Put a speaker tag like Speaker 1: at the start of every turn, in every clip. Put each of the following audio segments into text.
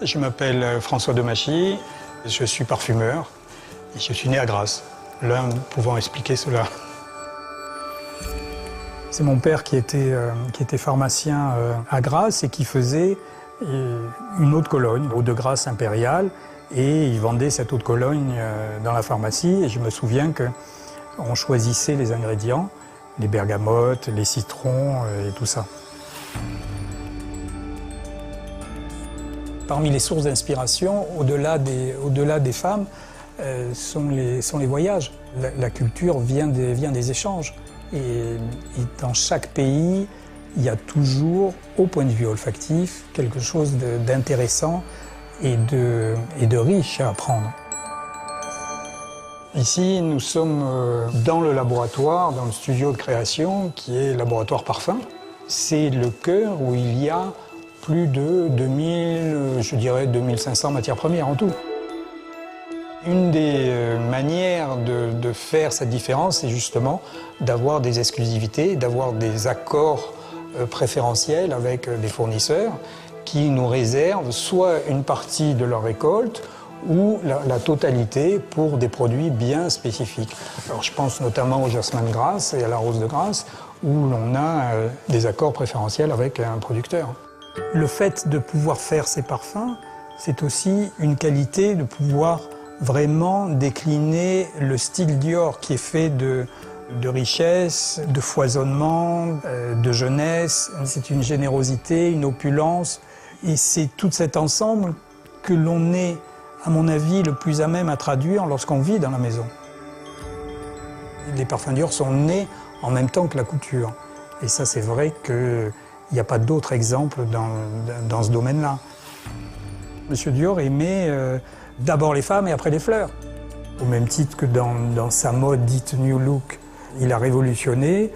Speaker 1: Je m'appelle François Demachy, je suis parfumeur et je suis né à Grasse, l'un pouvant expliquer cela. C'est mon père qui était pharmacien à Grasse et qui faisait une eau de Cologne, eau de Grasse impériale, et il vendait cette eau de Cologne dans la pharmacie. Et je me souviens qu'on choisissait les ingrédients, les bergamotes, les citrons et tout ça. Parmi les sources d'inspiration, au-delà des femmes, sont les voyages. La culture vient des échanges. Et dans chaque pays, il y a toujours, au point de vue olfactif, quelque chose d'intéressant et de riche à apprendre. Ici, nous sommes dans le laboratoire, dans le studio de création, qui est Laboratoire Parfum. C'est le cœur où il y a plus de 2500 matières premières en tout. Une des manières de faire cette différence, c'est justement d'avoir des exclusivités, d'avoir des accords préférentiels avec des fournisseurs qui nous réservent soit une partie de leur récolte ou la totalité pour des produits bien spécifiques. Alors je pense notamment au jasmin de Grasse et à la rose de Grasse où l'on a des accords préférentiels avec un producteur. Le fait de pouvoir faire ces parfums, c'est aussi une qualité de pouvoir vraiment décliner le style Dior qui est fait de richesse, de foisonnement, de jeunesse. C'est une générosité, une opulence. Et c'est tout cet ensemble que l'on est, à mon avis, le plus à même à traduire lorsqu'on vit dans la maison. Les parfums Dior sont nés en même temps que la couture. Et ça, c'est vrai qu'il n'y a pas d'autre exemple dans ce domaine-là. Monsieur Dior aimait d'abord les femmes et après les fleurs. Au même titre que dans sa mode dite New Look, il a révolutionné.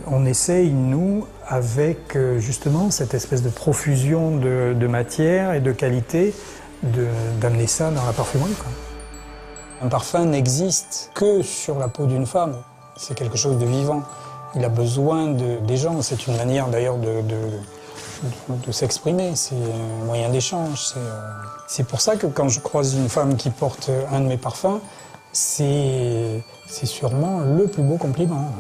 Speaker 1: On essaye, nous, avec justement cette espèce de profusion de matière et de qualité, d'amener ça dans la parfumerie, quoi. Un parfum n'existe que sur la peau d'une femme. C'est quelque chose de vivant. Il a besoin des gens. C'est une manière d'ailleurs de s'exprimer, c'est un moyen d'échange. C'est pour ça que quand je croise une femme qui porte un de mes parfums, c'est sûrement le plus beau compliment.